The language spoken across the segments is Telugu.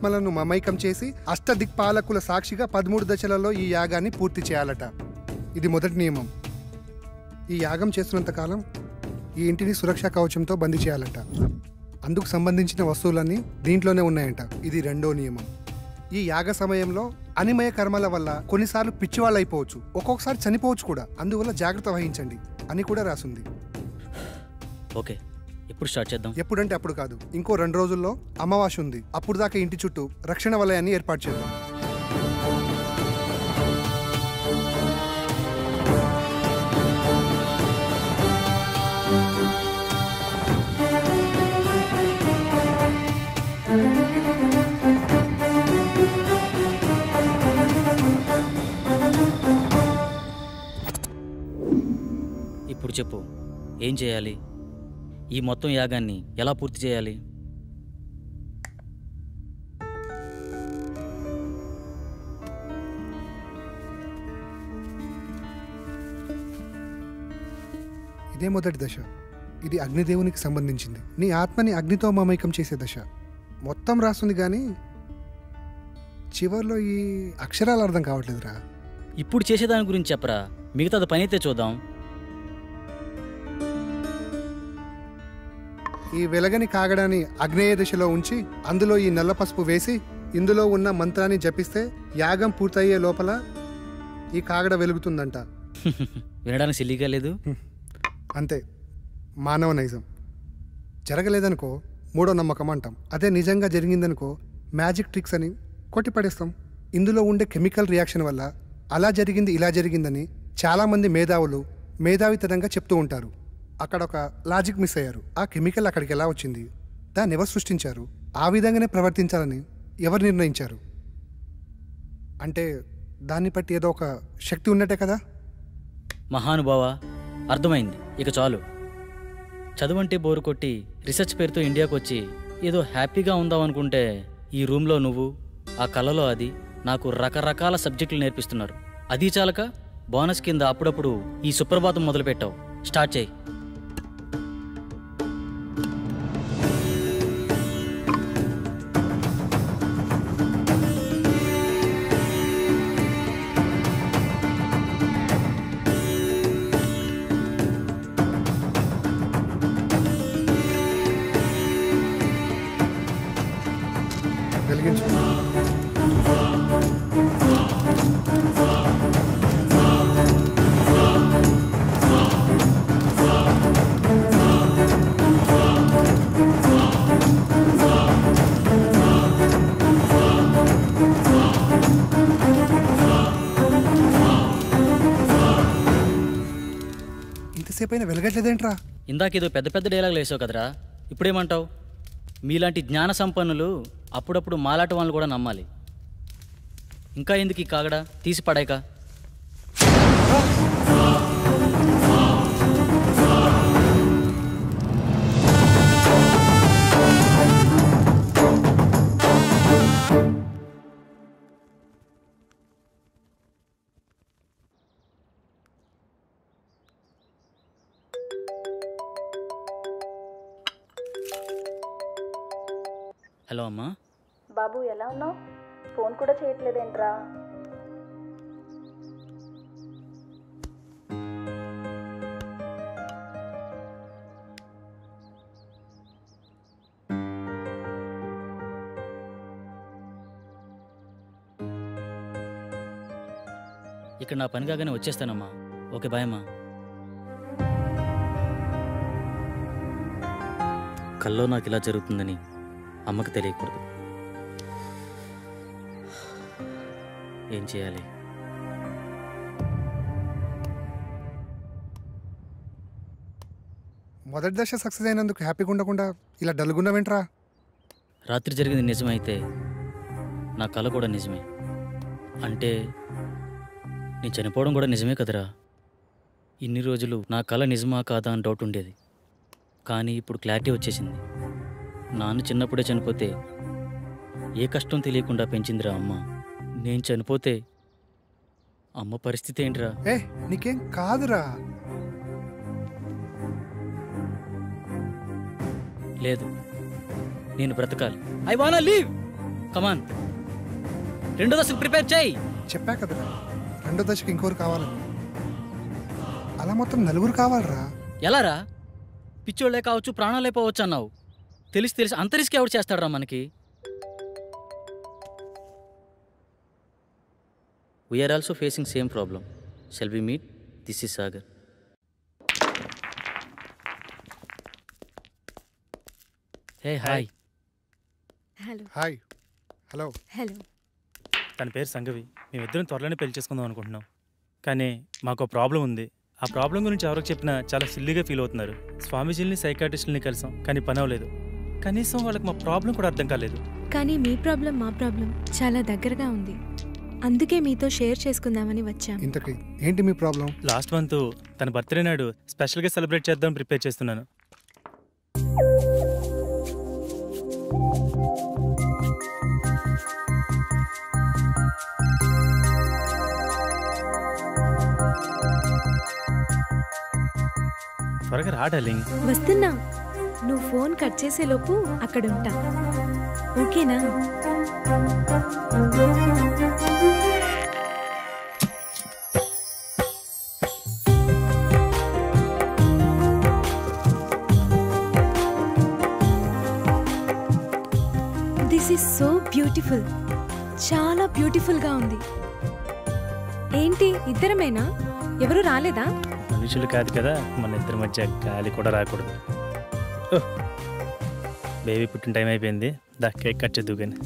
ఆత్మలను మమైకం చేసి అష్టదిక్పాలకుల సాక్షిగా 13 దశలలో ఈ యాగాన్ని పూర్తి చేయాలట. ఇది మొదటి నియమం. ఈ యాగం చేస్తున్నంత కాలం ఈ ఇంటిని సురక్షా కవచంతో బందీ చేయాలట. అందుకు సంబంధించిన వస్తువులన్నీ దీంట్లోనే ఉన్నాయంట. ఇది రెండో నియమం. ఈ యాగ సమయంలో అనిమయ కర్మల వల్ల కొన్నిసార్లు పిచ్చివాళ్ళు అయిపోవచ్చు, ఒక్కొక్కసారి చనిపోవచ్చు కూడా. అందువల్ల జాగ్రత్త వహించండి అని కూడా రాసుంది. ఓకే, ఎప్పుడు స్టార్ట్ చేద్దాం? ఎప్పుడంటే అప్పుడు కాదు, ఇంకో 2 రోజుల్లో అమావాస్య ఉంది. అప్పుడు దాకా ఇంటి చుట్టూ రక్షణ వలయాన్ని ఏర్పాటు చేద్దాం. ఇప్పుడు చెప్పు, ఏం చేయాలి? ఈ మొత్తం యాగాన్ని ఎలా పూర్తి చేయాలి? ఇదే మొదటి దశ. ఇది అగ్నిదేవునికి సంబంధించింది. నీ ఆత్మని అగ్నితో మమైకం చేసే దశ. మొత్తం రాస్తుంది కానీ చివర్లో ఈ అక్షరాలు అర్థం కావట్లేదురా. ఇప్పుడు చేసేదాని గురించి చెప్పరా, మిగతాది పని అయితే చూద్దాం. ఈ వెలగని కాగడాన్ని అగ్నేయ దిశలో ఉంచి అందులో ఈ నల్ల పసుపు వేసి ఇందులో ఉన్న మంత్రాన్ని జపిస్తే యాగం పూర్తయ్యే లోపల ఈ కాగడ వెలుగుతుందంట. వినడానికి సిల్లిగా లేదు. అంతే, మానవ నైజం. జరగలేదనుకో మూడో నమ్మకం అంటాం. అదే నిజంగా జరిగిందనుకో మ్యాజిక్ ట్రిక్స్ అని కొట్టిపడేస్తాం. ఇందులో ఉండే కెమికల్ రియాక్షన్ వల్ల అలా జరిగింది ఇలా జరిగిందని చాలామంది మేధావులు మేధావితనంగా చెప్తూ ఉంటారు. అక్కడ ఒక లాజిక్ మిస్ అయ్యారు. ఆ కెమికల్ అక్కడికి ఎలా వచ్చింది, దాన్ని ఎవరు సృష్టించారు, ఆ విధంగానే ప్రవర్తించాలని ఎవరు నిర్ణయించారు? అంటే దాన్ని బట్టి ఏదో ఒక శక్తి ఉన్నట్టే కదా. మహానుభావ, అర్థమైంది. ఇక చాలు. చదువంటే బోరు కొట్టి రీసెర్చ్ పేరుతో ఇండియాకు వచ్చి ఏదో హ్యాపీగా ఉందాం అనుకుంటే ఈ రూమ్లో నువ్వు, ఆ కళలో అది నాకు రకరకాల సబ్జెక్టులు నేర్పిస్తున్నారు. అది చాలక బోనస్ కింద అప్పుడప్పుడు ఈ సుప్రభాతం మొదలుపెట్టావు. స్టార్ట్ చేయి. వెలిగించు. ఇంతసేపు అయినా వెలగట్లేదేంట్రా? ఇందాకేదో పెద్ద పెద్ద డైలాగులు వేసావు కదరా, ఇప్పుడేమంటావు? మీలాంటి జ్ఞాన సంపన్నులు అప్పుడప్పుడు మాలాట వాళ్ళని కూడా నమ్మాలి. ఇంకా ఎందుకు ఈ కాగడా, తీసి పడాయిక. హలో అమ్మా. బాబు ఎలా ఉన్నావు? ఫోన్ కూడా చేయట్లేదేంట్రా? ఇక్కడ నా పని కాగానే వచ్చేస్తానమ్మా. ఓకే, బాయ్ అమ్మా. కల్లో నాకు ఇలా జరుగుతుందని అమ్మకి తెలియకూడదు. ఏం చేయాలి? మొదటి దశ సక్సెస్ అయినందుకు హ్యాపీగా ఉండకుండా ఇలా డల్గున్నావేంట్రా? రాత్రి జరిగింది నిజమైతే నా కళ కూడా నిజమే. అంటే నేను చనిపోవడం కూడా నిజమే కదరా. ఇన్ని రోజులు నా కళ నిజమా కాదా అని డౌట్ ఉండేది. కానీ ఇప్పుడు క్లారిటీ వచ్చేసింది. నాన్న చిన్నప్పుడే చనిపోతే ఏ కష్టం తెలియకుండా పెంచిందిరా అమ్మ. నేను చనిపోతే అమ్మ పరిస్థితి ఏంట్రా? నీకేం కాదురా. లేదు, నేను బ్రతకాలి. I want live. కమాన్, రెండో దశకు ప్రిపేర్ చేయి. చెప్పా కదరా, రెండో దశకి ఇంకోరు కావాలని. అలా మొత్తం నలుగురు కావాలరా. ఎలారా? పిచ్చోళ్ళే కావచ్చు, ప్రాణాలే పోవచ్చు అన్నావు. తెలిసి అంత రిస్క్ ఎవరు చేస్తాడరా మనకి? We are also facing same problem. Shall we meet? This is Sagar. Hey hi. Hello. Hi. Hello. Hello. తన పేరు సంగవి. మేమిద్దరం త్వరలోనే పెళ్లి చేసుకుందాం అనుకుంటున్నాం. కానీ మాకు ప్రాబ్లం ఉంది. ఆ ప్రాబ్లం గురించి ఎవరికి చెప్పినా చాలా సిల్లీగా ఫీల్ అవుతున్నారు. స్వామీజీని, సైకాట్రిస్టులని కలిసాం, కానీ పని అవ్వలేదు. కనీసం వాళ్ళకి మా ప్రాబ్లం కూడా అర్థం కాలేదు. కానీ మీ ప్రాబ్లం మా ప్రాబ్లం చాలా దగ్గరగా ఉంది. అందుకే మీతో షేర్ చేసుకుందామని వచ్చాం. ఇంతకీ ఏంటి మీ ప్రాబ్లం? లాస్ట్ మంత్ తన బర్త్డే నాడు స్పెషల్గా సెలబ్రేట్ చేద్దామని ప్రిపేర్ చేస్తున్నాను. త్వరగా రా డార్లింగ్. వస్తున్నా. నువ్వు ఫోన్ కట్ చేసేలోపు అక్కడ ఉంటా. ఓకేనా? This is so beautiful. చాలా బ్యూటిఫుల్గా ఉంది. ఏంటి ఇద్దరమేనా? ఎవరు రాలేదా? మనుషులు కాదు కదా, మన ఇద్దరి మధ్య గాలి కూడా రాకూడదు. బేబీ పుట్టిన టైం అయిపోయింది. దా కేక్ కట్ చేద్దు. కానీ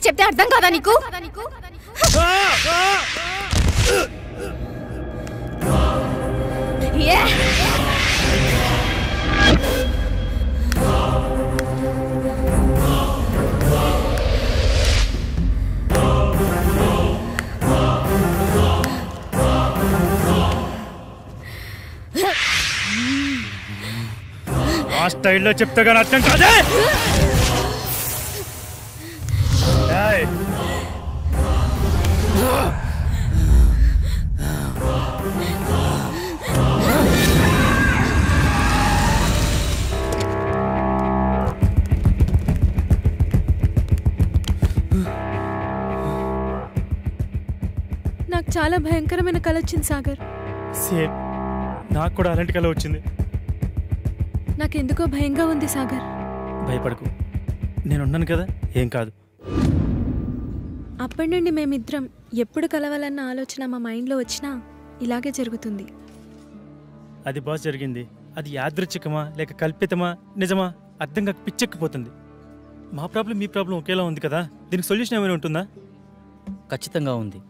చెప్తే అర్థం కాదా నీకు? ఆ స్టైల్లో చెప్తే కానీ అర్థం కాదే. నాకు చాలా భయంకరమైన కల వచ్చింది సాగర్. సేమ్ నాకు కూడా అలాంటి కల వచ్చింది. నాకెందుకో భయంగా ఉంది సాగర్. భయపడకు, నేనున్నాను కదా, ఏం కాదు. అప్పటి నుండి మేమిద్దరం ఎప్పుడు కలవాలన్న ఆలోచన మా మైండ్లో వచ్చినా ఇలాగే జరుగుతుంది. అది బాస్ జరిగింది. అది యాదృచ్ఛికమా లేక కల్పితమా నిజమా అర్థం కాక పిచ్చెక్కిపోతుంది. మా ప్రాబ్లం మీ ప్రాబ్లం ఒకేలా ఉంది కదా, దీనికి సొల్యూషన్ ఏమైనా ఉంటుందా? ఖచ్చితంగా ఉంది.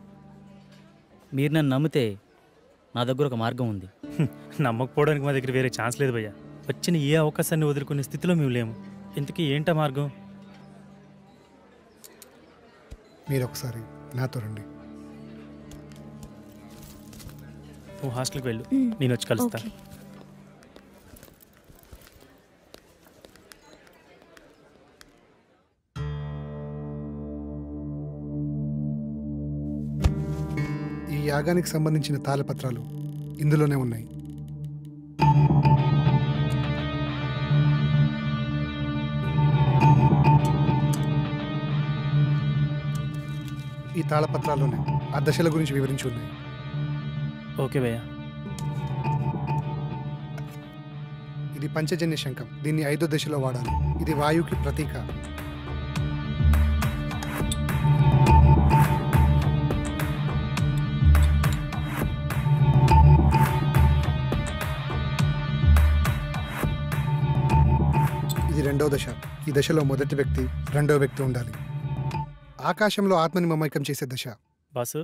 మీరు నన్ను నమ్మితే నా దగ్గర ఒక మార్గం ఉంది. నమ్మకపోవడానికి మా దగ్గర వేరే ఛాన్స్ లేదు భయ్యా. వచ్చిన ఏ అవకాశాన్ని వదులుకునే స్థితిలో మేము లేము. ఇంతకీ ఏంటా మార్గం? మీరు ఒకసారి నాతో రండి. నువ్వు హాస్టల్కి వెళ్ళు, నేను వచ్చి కలుస్తా. ఓకే. ఈ యాగానికి సంబంధించిన తాళపత్రాలు ఇందులోనే ఉన్నాయి. ఈ తాళపత్రాల్లోనే ఆ దశల గురించి వివరించి ఉన్నాయి. ఓకే భయ్యా. ఇది పంచజన్య శంఖం. దీన్ని 5వ దశలో వాడాలి. ఇది వాయువుకి ప్రతీక. ఇది 2వ దశ. ఈ దశలో మొదటి వ్యక్తి, 2వ వ్యక్తి ఉండాలి. ఆకాశంలో ఆత్మని మమైకం చేసే దశ. బాసు,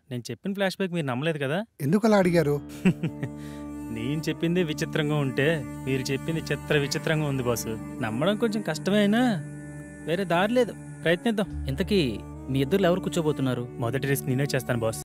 నేను చెప్పిన ఫ్లాష్ బ్యాక్ మీరు నమ్మలేదు కదా? ఎందుకు అలా అడిగారు? నేను చెప్పింది విచిత్రంగా ఉంటే మీరు చెప్పింది విచిత్రంగా ఉంది బాసు. నమ్మడం కొంచెం కష్టమైనా వేరే దారి లేదు, ప్రయత్నిద్దాం. ఇంతకీ మీ ఇద్దరు ఎవరు కూర్చోబోతున్నారు? మొదటి రిస్క్ నేనే చేస్తాను బాస్.